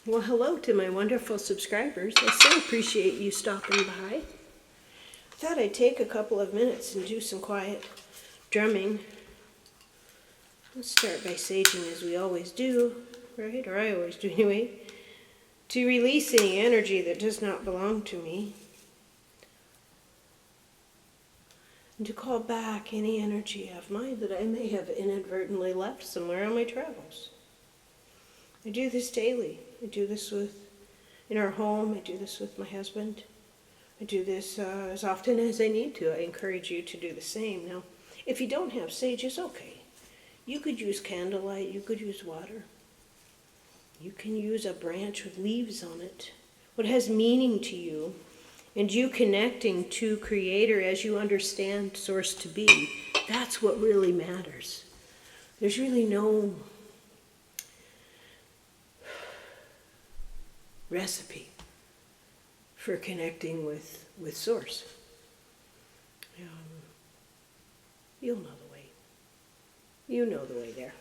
Well, hello to my wonderful subscribers. I so appreciate you stopping by. I thought I'd take a couple of minutes and do some quiet drumming. Let's start by saging as we always do, right? Or I always do anyway. To release any energy that does not belong to me. And to call back any energy of mine that I may have inadvertently left somewhere on my travels. I do this daily. I do this in our home. I do this with my husband. I do this as often as I need to. I encourage you to do the same. Now, if you don't have sage, it's okay. You could use candlelight. You could use water. You can use a branch with leaves on it. What has meaning to you, and you connecting to Creator as you understand Source to be, that's what really matters. There's really no recipe for connecting with Source. You'll know the way. You know the way there.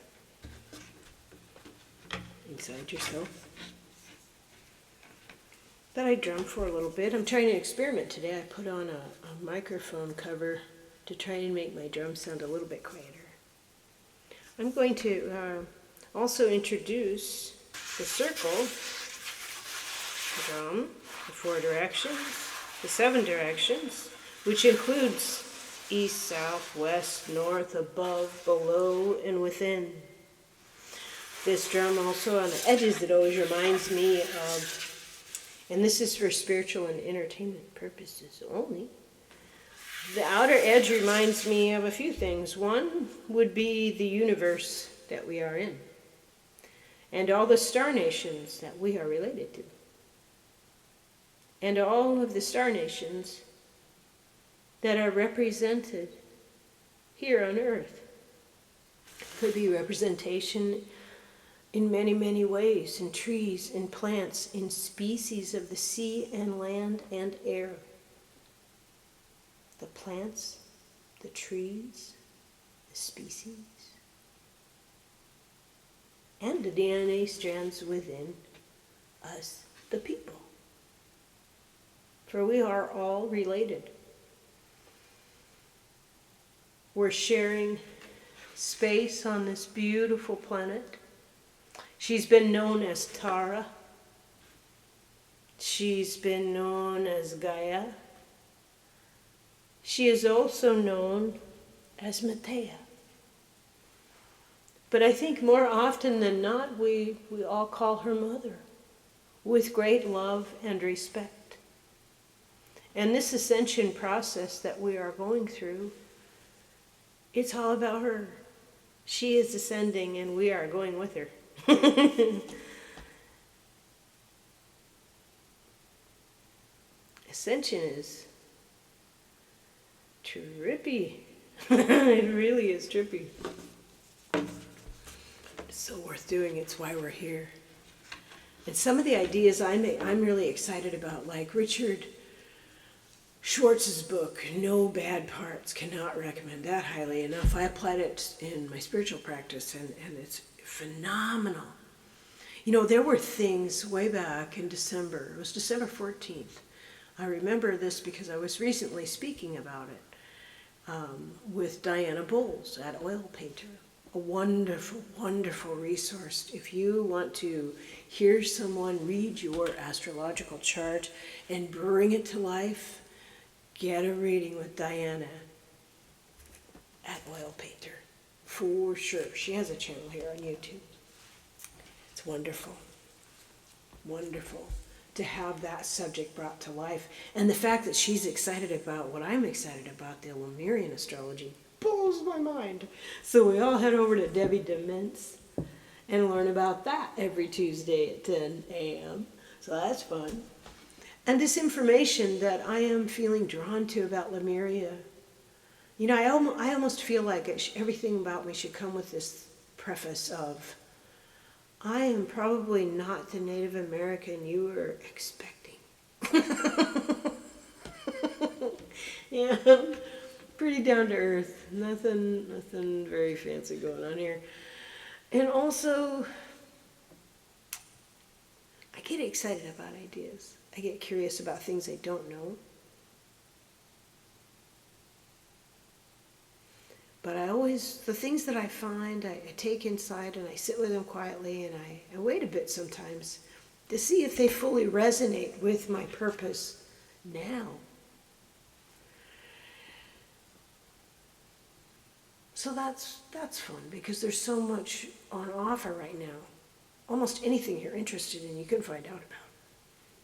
Inside yourself. That I drum for a little bit. I'm trying to experiment today. I put on a microphone cover to try and make my drum sound a little bit quieter. I'm going to also introduce the circle drum, the 4 directions, the 7 directions, which includes east, south, west, north, above, below, and within. This drum also on the edges, it always reminds me of, and this is for spiritual and entertainment purposes only, the outer edge reminds me of a few things. One would be the universe that we are in, and all the star nations that we are related to. And all of the star nations that are represented here on Earth. Could be representation in many, many ways, in trees, in plants, in species of the sea and land and air. The plants, the trees, the species, and the DNA strands within us, the people. For we are all related. We're sharing space on this beautiful planet. She's been known as Tara. She's been known as Gaia. She is also known as Matea. But I think more often than not, we all call her Mother, with great love and respect. And this ascension process that we are going through, it's all about her. She is ascending and we are going with her. Ascension is trippy. It really is trippy. It's so worth doing. It's why we're here. And some of the ideas I'm really excited about, like Richard Schwartz's book, No Bad Parts, cannot recommend that highly enough. I applied it in my spiritual practice, and it's phenomenal. You know, there were things way back in December. It was December 14th. I remember this because I was recently speaking about it with Diana Bowles at Oil Painter. A wonderful, wonderful resource. If you want to hear someone read your astrological chart and bring it to life, get a reading with Diana at Oil Painter, for sure. She has a channel here on YouTube. It's wonderful, wonderful to have that subject brought to life. And the fact that she's excited about what I'm excited about, the Lemurian astrology, blows my mind. So we all head over to Debbie Dements and learn about that every Tuesday at 10 a.m. So that's fun. And this information that I am feeling drawn to about Lemuria, you know, I almost feel like everything about me should come with this preface of, I am probably not the Native American you were expecting. Yeah, pretty down to earth. Nothing very fancy going on here. And also, I get excited about ideas. I get curious about things I don't know. But the things that I find, I take inside and I sit with them quietly, and I wait a bit sometimes to see if they fully resonate with my purpose now. So that's fun, because there's so much on offer right now. Almost anything you're interested in, you can find out about.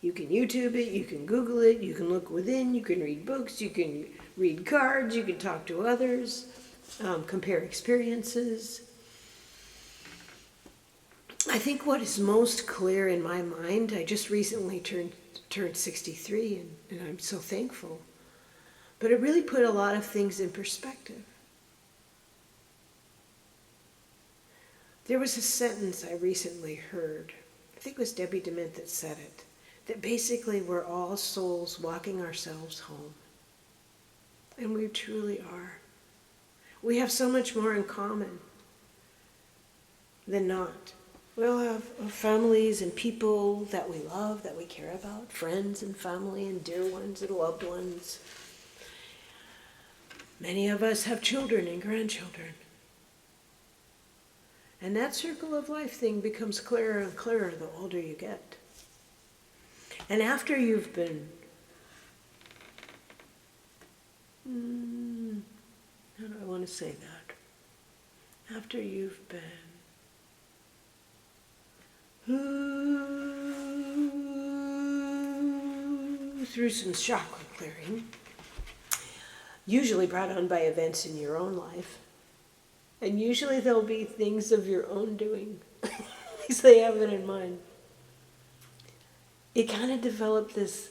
You can YouTube it, you can Google it, you can look within, you can read books, you can read cards, you can talk to others, compare experiences. I think what is most clear in my mind, I just recently turned 63, and I'm so thankful. But it really put a lot of things in perspective. There was a sentence I recently heard, I think it was Debbie Dement that said it, that basically we're all souls walking ourselves home. And we truly are. We have so much more in common than not. We all have families and people that we love, that we care about, friends and family and dear ones and loved ones. Many of us have children and grandchildren. And that circle of life thing becomes clearer and clearer the older you get. And after you've been, how do I want to say that? After you've been through some chakra clearing, usually brought on by events in your own life, and usually there'll be things of your own doing, at least they have it in mind. You kind of develop this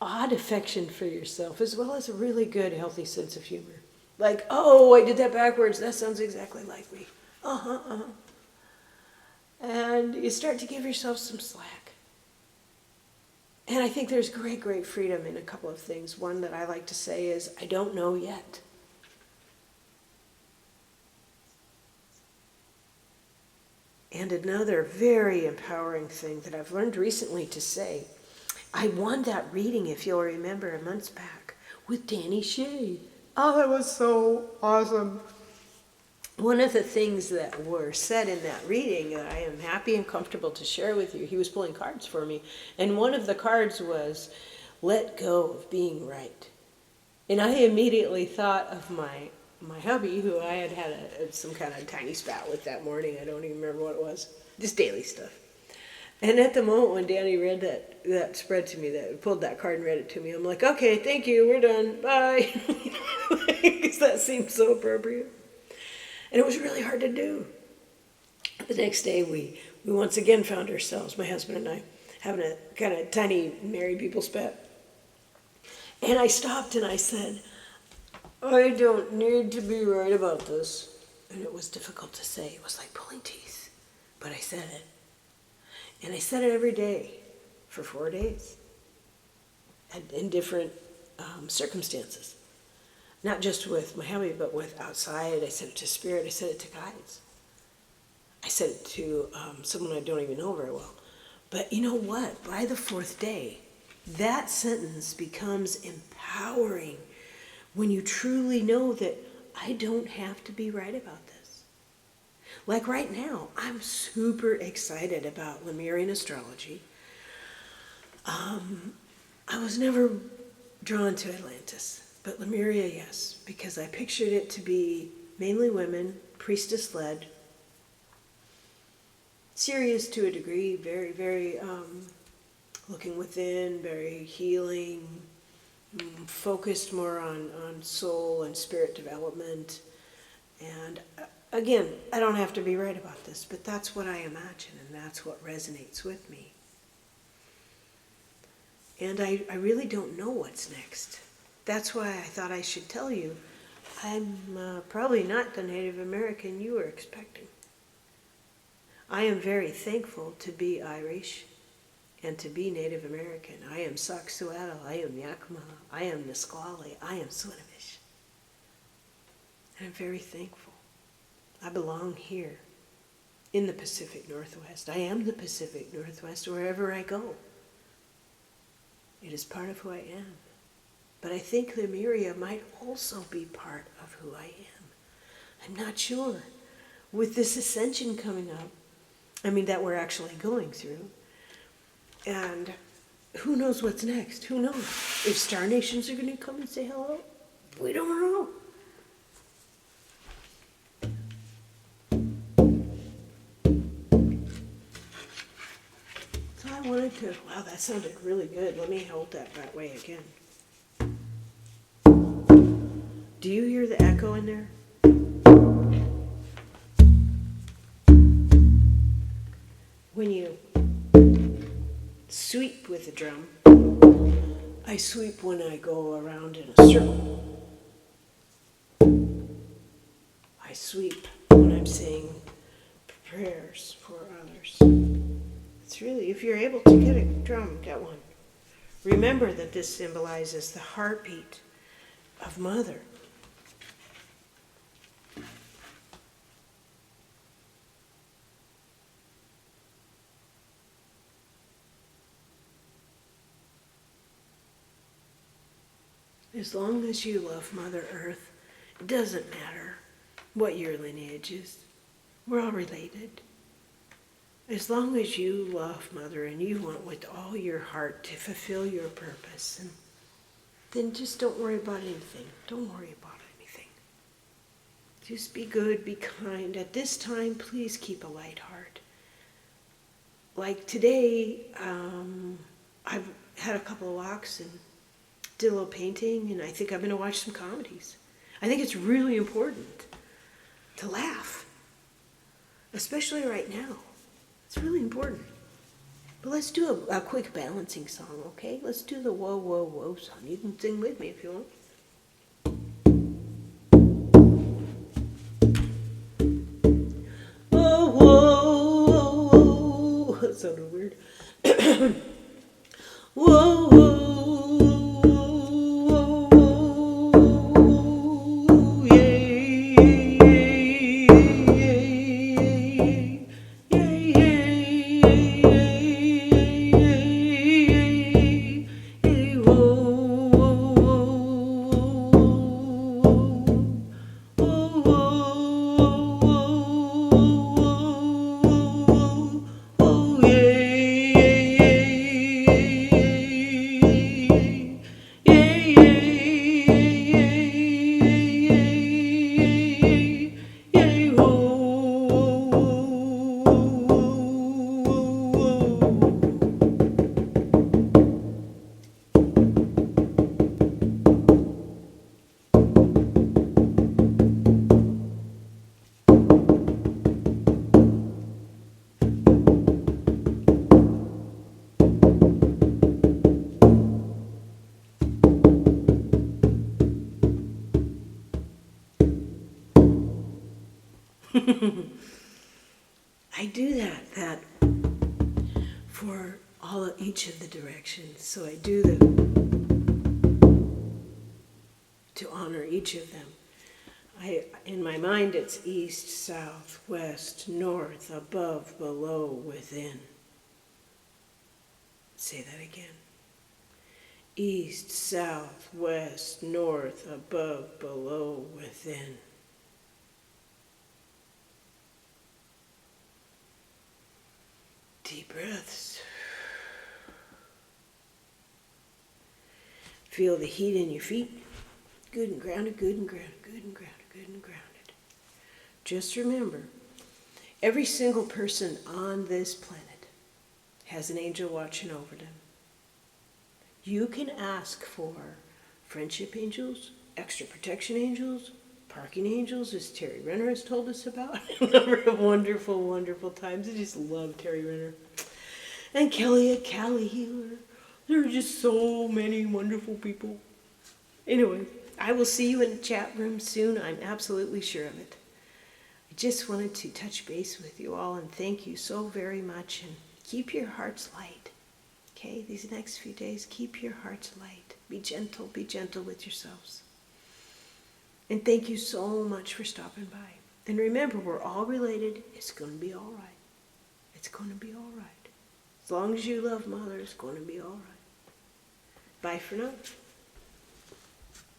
odd affection for yourself, as well as a really good, healthy sense of humor. Like, oh, I did that backwards. That sounds exactly like me. And you start to give yourself some slack. And I think there's great, great freedom in a couple of things. One that I like to say is, I don't know yet. And another very empowering thing that I've learned recently to say, I won that reading, if you'll remember, a month back with Danny Shea. Oh, that was so awesome. One of the things that were said in that reading that I am happy and comfortable to share with you, he was pulling cards for me, and one of the cards was, let go of being right. And I immediately thought of my hubby, who I had some kind of tiny spat with that morning. I don't even remember what it was. Just daily stuff. And at the moment when Danny read that spread to me, that pulled that card and read it to me, I'm like, okay, thank you, we're done, bye. Because that seemed so appropriate. And it was really hard to do. The next day, we once again found ourselves, my husband and I, having a kind of tiny married people spat. And I stopped and I said, I don't need to be right about this. And it was difficult to say. It was like pulling teeth. But I said it. And I said it every day for 4 days. And in different circumstances. Not just with my hubby, but with outside. I said it to spirit. I said it to guides. I said it to someone I don't even know very well. But you know what? By the 4th day, that sentence becomes empowering when you truly know that I don't have to be right about this. Like right now, I'm super excited about Lemurian astrology. I was never drawn to Atlantis. But Lemuria, yes, because I pictured it to be mainly women, priestess-led, serious to a degree, very, very looking within, very healing, focused more on soul and spirit development. And again, I don't have to be right about this, but that's what I imagine, and that's what resonates with me. And I really don't know what's next. That's why I thought I should tell you, I'm probably not the Native American you were expecting. I am very thankful to be Irish and to be Native American. I am Sauk-Suiattle, I am Yakima, I am Nisqually, I am Swinomish. And I'm very thankful. I belong here. in the Pacific Northwest. I am the Pacific Northwest wherever I go. It is part of who I am. But I think Lemuria might also be part of who I am. I'm not sure. With this ascension coming up, that we're actually going through, and who knows what's next? Who knows? If Star Nations are going to come and say hello? We don't know. So I wanted to, wow, that sounded really good. Let me hold that way again. Do you hear the echo in there? When you sweep with the drum, I sweep when I go around in a circle. I sweep when I'm saying prayers for others. It's really, if you're able to get a drum, get one. Remember that this symbolizes the heartbeat of Mother. As long as you love Mother Earth, it doesn't matter what your lineage is. We're all related. As long as you love Mother and you want with all your heart to fulfill your purpose, and then just don't worry about anything. Don't worry about anything. Just be good, be kind. At this time, please keep a light heart. Like today, I've had a couple of walks and did a little painting, and I think I'm going to watch some comedies. I think it's really important to laugh, especially right now. It's really important. But let's do a quick balancing song, okay? Let's do the whoa, whoa, whoa song. You can sing with me if you want. Oh, whoa, whoa, whoa. That sounded weird. Whoa, whoa. I do that for each of the directions. So I do to honor each of them. In my mind, it's east, south, west, north, above, below, within. Say that again. East, south, west, north, above, below, within. Deep breaths. Feel the heat in your feet. Good and grounded, good and grounded, good and grounded, good and grounded. Just remember, every single person on this planet has an angel watching over them. You can ask for friendship angels, extra protection angels, parking angels, as Terry Renner has told us about a number of wonderful, wonderful times. I just love Terry Renner. And Kelly at Cali Healer. There are just so many wonderful people. Anyway, I will see you in the chat room soon. I'm absolutely sure of it. I just wanted to touch base with you all and thank you so very much. And keep your hearts light. Okay, these next few days, keep your hearts light. Be gentle with yourselves. And thank you so much for stopping by. And remember, we're all related. It's going to be all right. It's going to be all right. As long as you love Mother, it's going to be all right. Bye for now.